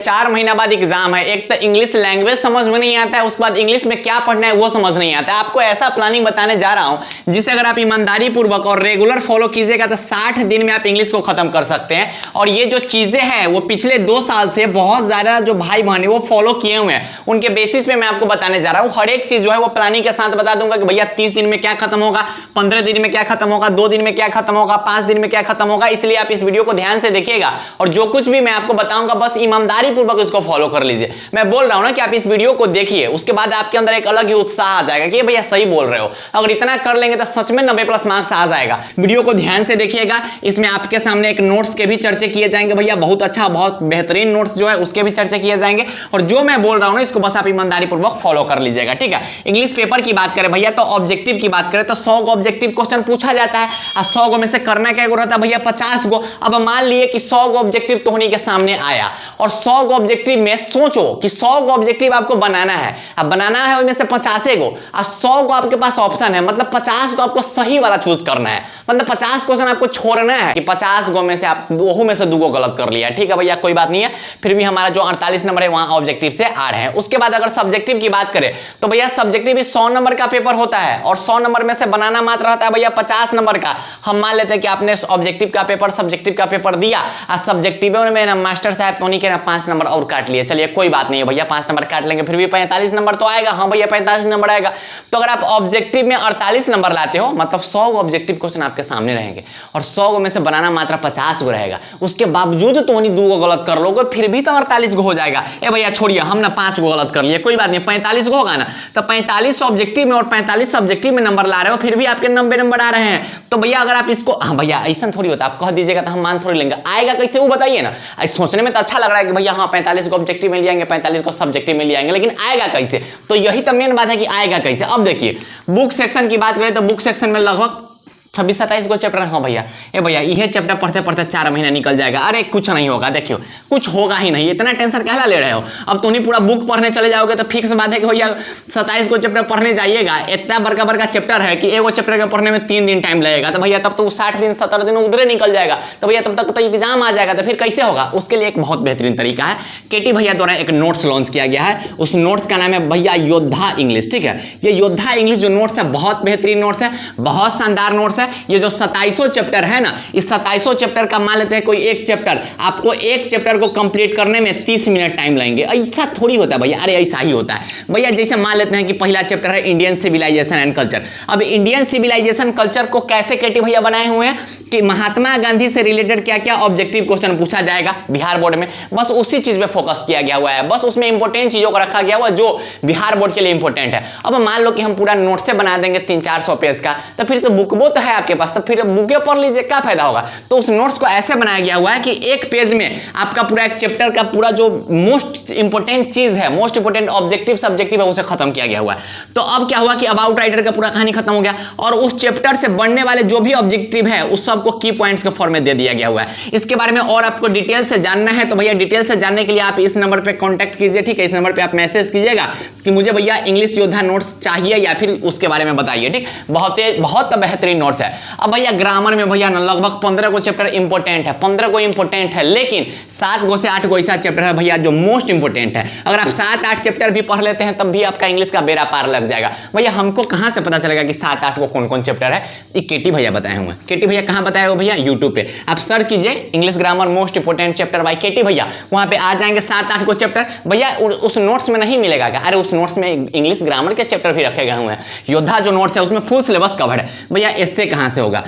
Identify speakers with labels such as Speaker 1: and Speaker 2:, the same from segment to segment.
Speaker 1: 4 महीना बाद एग्जाम है। एक तो इंग्लिश लैंग्वेज समझ में नहीं आता है, उसके बाद इंग्लिश में क्या पढ़ना है वो समझ नहीं आता है। आपको ऐसा प्लानिंग बताने जा रहा हूं जिसे अगर आप ईमानदारी पूर्वक और रेगुलर फॉलो कीजिएगा तो 60 दिन में आप इंग्लिश को खत्म कर सकते हैं। और ये जो चीजें हैं वो पिछले 2 साल से बहुत ज्यादा जो भाई बहन वो फॉलो किए हुए हैं, उनके बेसिस पे मैं आपको बताने जा रहा हूं। हर एक चीज जो है वो प्लानिंग के साथ बता दूंगा कि भैया 30 दिन में क्या खत्म होगा, 15 दिन में क्या खत्म होगा, 2 दिन में क्या खत्म होगा, 5 दिन में क्या खत्म होगा। इसलिए आप इस वीडियो को ध्यान से देखिएगा और जो कुछ भी मैं आपको बताऊंगा बस ईमानदारी पूर्वक इसको फॉलो कर लीजिए। मैं बोल रहा हूं ना कि आप इस वीडियो को देखिए, उसके बाद आपके अंदर एक अलग ही उत्साह आ जाएगा कि भैया सही बोल रहे हो। अगर इतना कर लेंगे तो सच में 90+ मार्क्स आ जाएगा। वीडियो को ध्यान से देखिएगा, इसमें आपके सामने एक नोट्स के भी चर्चे किए जाएंगे भैया, बहुत अच्छा बहुत बेहतरीन नोट्स जो है उसके भी चर्चे किए जाएंगे। और जो मैं बोल रहा हूं ना इसको बस आप ईमानदारी पूर्वक फॉलो कर लीजिएगा, ठीक है। इंग्लिश पेपर की बात करें भैया तो ऑब्जेक्टिव की बात करें तो 100 गो ऑब्जेक्टिव क्वेश्चन पूछा जाता है और 100 गो में से करना क्या रहता है भैया 50 गो। अब मान लिए कि 100 गो ऑब्जेक्टिव तो के सामने आया और 100 गो ऑब्जेक्टिव में सोचो कि 100 गो ऑब्जेक्टिव आपको बनाना है। अब बनाना है उनमें से 50 गो और 100 गो आपके पास ऑप्शन है, मतलब 50 को आपको सही वाला चूज करना है। मतलब 50 क्वेश्चन आपको छोड़ना है कि 50 गो में से आप दोहू में से 2 गो गलत कर लिया, ठीक है भैया कोई बात नहीं है। फिर भी हमारा जो 48 नंबर है वहां ऑब्जेक्टिव से आ रहे हैं। उसके बाद अगर सब्जेक्टिव की बात करें तो भैया सब्जेक्टिव भी 100 नंबर का पेपर होता है और 100 नंबर में से बनाना मात्र रहता है भैया 50 नंबर का। हम मान लेते हैं कि आपने ऑब्जेक्टिव का पेपर सब्जेक्टिव का पेपर दिया और सब्जेक्टिव में ना मास्टर साहब तो नहीं के ना 5 नंबर और काट लिए, चलिए कोई बात नहीं है भैया 5 नंबर काट लेंगे, फिर भी 45 नंबर तो आएगा। हाँ भैया 45 नंबर आएगा। तो अगर आप ऑब्जेक्टिव में 48 नंबर लाते हो मतलब 100 ऑब्जेक्टिव क्वेश्चन आपके सामने रहेंगे और 100 में से बनाना मात्र 50 गो रहेगा। उसके बावजूद तो नहीं 2 गो गलत कर लोगे फिर भी तो 48 गो हो जाएगा। ए भैया छोड़िए हम ना 5 गो गलत कर लिए, कोई बात नहीं 45 गो होगा ना। तो 45 ऑब्जेक्टिव में और 45 सब्जेक्टिव में नंबर ला रहे हो फिर भी आपके 90 नंबर आ रहे हैं। तो भैया अगर आप इसको, हाँ भैया ऐसा थोड़ी होता, आप कह दीजिएगा तो हम मान थोड़ी लेंगे, आएगा कैसे वो बताइए ना। सोचने में तो अच्छा लग रहा है कि भैया हाँ 45 को ऑब्जेक्टिव में ले आएंगे 45 को सब्जेक्टिव में ले आएंगे, लेकिन आएगा कैसे? तो यही तो मेन बात है कि आएगा कैसे। अब देखिए बुक सेक्शन की बात करें तो बुक सेक्शन में लगभग 26-27 को चैप्टर। हाँ भैया ए भैया यह चैप्टर पढ़ते पढ़ते 4 महीना निकल जाएगा। अरे कुछ नहीं होगा, देखियो कुछ होगा ही नहीं, इतना टेंशन कहला ले रहे हो। अब तो नहीं पूरा बुक पढ़ने चले जाओगे तो फिक्स बात है कि भैया 27 को चैप्टर पढ़ने जाइएगा। इतना बड़का चैप्टर है कि एगो चैप्टर के पढ़ने में 3 दिन टाइम लगेगा, तो भैया तब तो 60 दिन 70 दिन उधरे निकल जाएगा। तो भैया तब तक तो एग्जाम आ जाएगा, तो फिर कैसे होगा? उसके लिए एक बहुत बेहतरीन तरीका है, केटी भैया द्वारा एक नोट्स लॉन्च किया गया है। उस नोट्स का नाम है भैया योद्धा इंग्लिश, ठीक है। ये योद्धा इंग्लिश जो नोट्स है बहुत बेहतरीन नोट्स है, बहुत शानदार नोट्स है। ये जो 27 चैप्टर है ना, इस 27 चैप्टर का मान लेते हैं कोई एक चैप्टर, आपको एक चैप्टर को कंप्लीट करने में 30 मिनट टाइम लगेंगे। ऐसा थोड़ी होता है भैया, अरे ऐसा ही होता है भैया। जैसे मान लेते हैं कि पहला चैप्टर है इंडियन सिविलाइजेशन एंड कल्चर। अब इंडियन सिविलाइजेशन कल्चर को कैसे केटी भैया बनाए हुए हैं कि महात्मा गांधी से रिलेटेड क्या क्या ऑब्जेक्टिव क्वेश्चन पूछा जाएगा बिहार बोर्ड में, बस उसी चीज पे फोकस किया गया हुआ है। बस उसमें इंपॉर्टेंट चीजों को रखा गया हुआ जो बिहार बोर्ड के लिए इंपॉर्टेंट है। अब मान लो कि हम पूरा नोट से बना देंगे 300-400 पेज का, तो फिर तो बुक तो है आपके पास, तो फिर बुके पढ़ लीजिए, क्या फायदा होगा। तो उस नोट्स को ऐसे बनाया गया हुआ है कि एक पेज में आपका पूरा एक चैप्टर का पूरा जो मोस्ट इंपोर्टेंट चीज है, मोस्ट इंपोर्टेंट ऑब्जेक्टिव सब्जेक्टिव है, उसे खत्म किया गया हुआ है। तो अब क्या हुआ कि अबाउट राइटर का पूरा कहानी खत्म हो गया और उस चैप्टर से बनने वाले जो भी ऑब्जेक्टिव है उस सबको की पॉइंट्स के फॉर्म में दे दिया गया हुआ है। इसके बारे में और आपको डिटेल से जानना है तो भैया डिटेल से जानने के लिए आप इस नंबर पे कांटेक्ट कीजिए, ठीक है। इस नंबर पे आप मैसेज कीजिएगा कि मुझे भैया इंग्लिश योद्धा नोट्स चाहिए या फिर उसके बारे में बताइए, ठीक। बहुत बेहतरीन नोट्स है। अब भैया ग्रामर में भैया लगभग 15 को चैप्टर इंपॉर्टेंट है, 15 को इंपॉर्टेंट है, लेकिन 7 गो से 8 गो ऐसा चैप्टर है भैया जो मोस्ट इंपॉर्टेंट है। अगर आप 7-8 चैप्टर भी पढ़ लेते हैं तब भी आपका इंग्लिश का बेड़ा पार लग जाएगा। भैया हमको कहां से पता चलेगा कि 7-8 को कौन कौन चैप्टर है? ये केटी भैया बताए हुए। केटी भैया कहां बताए हो भैया? यूट्यूब पे आप सर्च कीजिए English grammar most important chapter by KT भैया, वहां पे आ जाएंगे 7-8 को चैप्टर। भैया उस नोट्स में नहीं मिलेगा क्या? अरे उस नोट्स में इंग्लिश ग्रामर के चैप्टर भी रखे गए हुए हैं। योद्धा जो नोट्स है उसमें फुल सिलेबस कवर है भैया। इससे कहां से होगा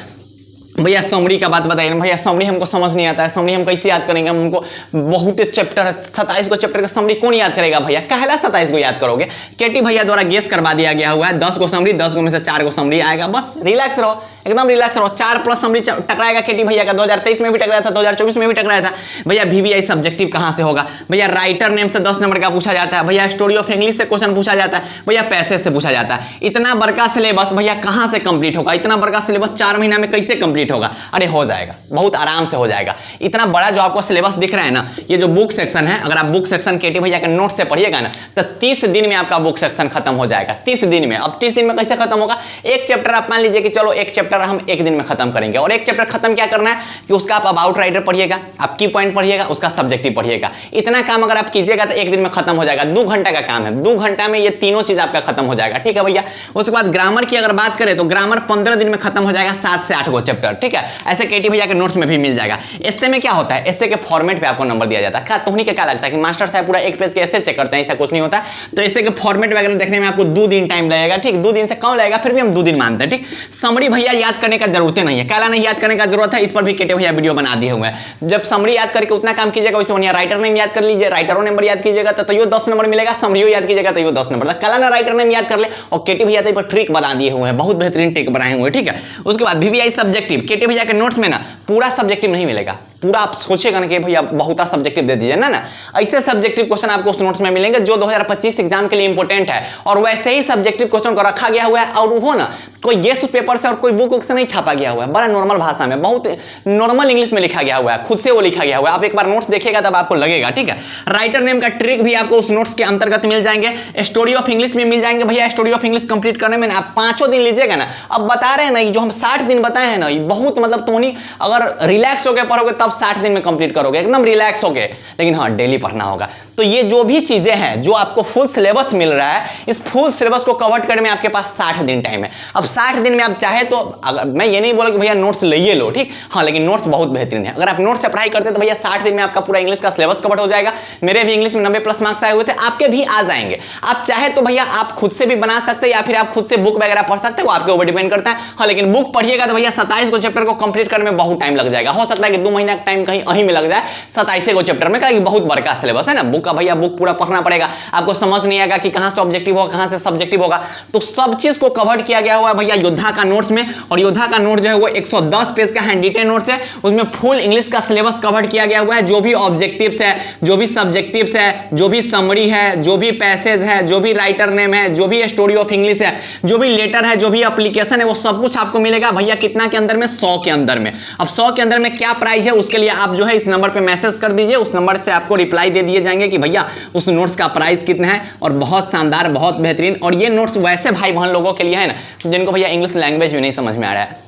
Speaker 1: भैया? समरी का बात बताइए भैया, समरी हमको समझ नहीं आता है, समरी हम कैसे याद करेंगे? हमको बहुत चैप्टर 27 को चैप्टर का समरी कौन याद करेगा भैया? कहला 27 को याद करोगे? केटी भैया द्वारा गेस करवा दिया गया हुआ है 10 को समरी, 10 को में से 4 को समरी आएगा। बस रिलैक्स रहो, एकदम रिलैक्स रहो। 4+ समरी टकराएगा केटी भैया का। 2023 में भी टकराया था, 2024 में भी टकराया था भैया। VBI सब्जेक्टिव कहां से होगा भैया? राइटर नेम से 10 नंबर का पूछा जाता है भैया। स्टोरी ऑफ इंग्लिश से क्वेश्चन पूछा जाता है भैया, पैसेज से पूछा जाता है। इतना बड़का सिलेबस भैया कहां से कंप्लीट होगा? इतना बड़का सिलेबस 4 महीना में कैसे कंप्लीट कंप्लीट होगा? अरे हो जाएगा, बहुत आराम से हो जाएगा। इतना बड़ा जो आपको सिलेबस दिख रहा है ना, ये जो बुक सेक्शन है, अगर आप बुक सेक्शन केटी भैया के नोट से पढ़िएगा ना तो 30 दिन में आपका बुक सेक्शन खत्म हो जाएगा। 30 दिन में। अब 30 दिन में कैसे खत्म होगा? एक चैप्टर आप मान लीजिए कि चलो एक चैप्टर हम एक दिन में खत्म करेंगे, और एक चैप्टर खत्म क्या करना है कि उसका आप अबाउट राइटर पढ़िएगा, आप की पॉइंट पढ़िएगा, उसका सब्जेक्टिव पढ़िएगा। इतना काम अगर आप कीजिएगा तो एक दिन में खत्म हो जाएगा। 2 घंटा का काम है, 2 घंटा में ये तीनों चीज आपका खत्म हो जाएगा। ठीक है भैया। उसके बाद ग्रामर की अगर बात करें तो ग्रामर 15 दिन में खत्म हो जाएगा, 7 से 8 गो चैप्टर। ठीक है, ऐसे केटी भैया के नोट्स में भी मिल जाएगा। एस्से में क्या होता है, एस्से के फॉर्मेट पे आपको नंबर दिया जाता है। तुमने क्या लगता है कि मास्टर साहब पूरा एक पेज के एस्से चेक करते हैं? ऐसा कुछ नहीं होता। तो एस्से के फॉर्मेट वगैरह देखने में आपको 2 दिन टाइम लगेगा। ठीक, 2 दिन से कम लगेगा, फिर भी हम 2 दिन मानते हैं। ठीक, समरी भैया याद करने का जरूरत नहीं है, क्या नहीं याद करने का जरूरत है, इस पर भी केटे भैया वीडियो बना दिए हुए हैं। जब समरी याद करके उतना काम कीजिएगा, वैसे बढ़िया राइटर नेम याद कर लीजिए, राइटरों नंबर याद कीजिएगा तो यो 10 नंबर मिलेगा, समरियो याद कीजिएगा तो यो 10 नंबर। कल ना राइटर नेम याद कर ले, और केटी भैया तो ट्रिक बना दिए हुए हैं, बहुत बेहतरीन ट्रिक बनाए हुए हैं। ठीक है, उसके बाद VVI सब्जेक्टिव केटी भैया के नोट्स में ना पूरा सब्जेक्टिव नहीं मिलेगा। पूरा आप सोचिएगा ना कि भैया बहुत सब्जेक्टिव दे दीजिए ना, ऐसे सब्जेक्टिव क्वेश्चन आपको उस नोट्स में मिलेंगे जो 2025 एग्जाम के लिए इंपॉर्टेंट है, और वैसे ही सब्जेक्टिव क्वेश्चन को रखा गया हुआ है। और वो ना कोई गेस्ट पेपर से और कोई बुक से नहीं छापा गया हुआ है, बड़ा नॉर्मल भाषा में, बहुत नॉर्मल इंग्लिश में लिखा गया हुआ है, खुद से वो लिखा गया हुआ है। आप एक बार नोट्स देखिएगा तब आपको लगेगा। ठीक है, राइटर नेम का ट्रिक भी आपको उस नोट्स के अंतर्गत मिल जाएंगे। स्टोरी ऑफ इंग्लिश में मिल जाएंगे भैया। स्टोरी ऑफ इंग्लिश कंप्लीट करने में आप 5 दिन लीजिएगा ना। अब बता रहे हैं ना, जो हम 60 दिन बताए हैं ना, बहुत मतलब तुमने अगर रिलैक्स होकर पढ़ोगे तब 60 दिन में कंप्लीट करोगे, एकदम रिलैक्स होके। लेकिन हाँ, डेली पढ़ना होगा। तो ये जो भी चीजें हैं जो आपको फुल सिलेबस मिल रहा है, इस फुल सिलेबस को कवर करने में आपके पास 60 दिन टाइम है। अब 60 दिन में आप चाहे तो, अगर मैं ये नहीं बोला कि भैया नोट्स ले लो, ठीक, हाँ, लेकिन नोट्स बहुत बेहतरीन है। अगर आप नोट्स से पढ़ाई करते हैं तो भैया 60 दिन में आपका पूरा इंग्लिश का सिलेबस कवर हो जाएगा। मेरे भी इंग्लिश में 90+ मार्क्स आए हुए थे, आपके भी आ जाएंगे। आप चाहे तो भैया आप खुद से भी बना सकते हैं, या फिर आप खुद से बुक वगैरह पढ़ सकते हो, आपके ऊपर डिपेंड करता है। हाँ, लेकिन बुक पढ़िएगा तो भैया 27 को चैप्टर को कंप्लीट करने में बहुत टाइम लग जाएगा। हो सकता है कि 2 महीना का टाइम कहीं अहीं में लग जाए 27 को चैप्टर में, क्योंकि बहुत बड़का सिलेबस है ना। बुक का भैया बुक पूरा पढ़ना पड़ेगा, आपको समझ नहीं आएगा कि कहां से ऑब्जेक्टिव होगा, कहां से सब्जेक्टिव होगा। तो सब चीज को कवर किया गया हुआ है भैया योद्धा का नोट्स में। और योद्धा का नोट जो है वो 110 पेज का हैंड रिटेन नोट्स है, उसमें फुल इंग्लिश का सिलेबस कवर किया गया हुआ है। जो भी ऑब्जेक्टिव्स है, जो भी सब्जेक्टिव्स है, जो भी समरी है, जो भी पैसेज है, जो भी राइटर नेम है, जो भी स्टोरी ऑफ इंग्लिश है, जो भी लेटर है, जो भी एप्लीकेशन है, वो सब कुछ आपको मिलेगा भैया। कितना के अंदर में? 100 के अंदर में। अब 100 के अंदर में क्या प्राइस है, उसके लिए आप जो है इस नंबर पे मैसेज कर दीजिए, उस नंबर से आपको रिप्लाई दे दिए जाएंगे कि भैया उस नोट्स का प्राइस कितना है। और बहुत शानदार, बहुत बेहतरीन। और ये नोट्स वैसे भाई बहन लोगों के लिए है ना जिनको भैया इंग्लिश लैंग्वेज भी नहीं समझ में आ रहा है।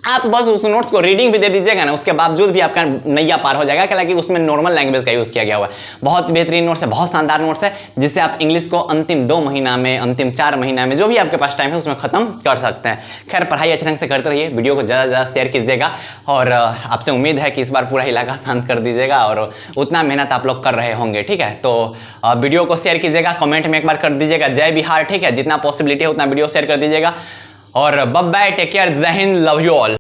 Speaker 1: आप बस उस नोट्स को रीडिंग भी दे दीजिएगा ना, उसके बावजूद भी आपका नैया पार हो जाएगा, हालांकि उसमें नॉर्मल लैंग्वेज का यूज किया गया हुआ है। बहुत बेहतरीन नोट्स है, बहुत शानदार नोट्स है, जिससे आप इंग्लिश को अंतिम 2 महीना में, अंतिम 4 महीना में, जो भी आपके पास टाइम है उसमें खत्म कर सकते हैं। खैर, पढ़ाई अच्छे ढंग से करते रहिए, वीडियो को ज़्यादा से ज़्यादा शेयर कीजिएगा, और आपसे उम्मीद है कि इस बार पूरा इलाका शांत कर दीजिएगा, और उतना मेहनत आप लोग कर रहे होंगे। ठीक है, तो वीडियो को शेयर कीजिएगा, कमेंट में एक बार कर दीजिएगा जय बिहार। ठीक है, जितना पॉसिबिलिटी है उतना वीडियो शेयर कर दीजिएगा। और बाय बाय, टेक केयर, जय हिंद, लव यू ऑल।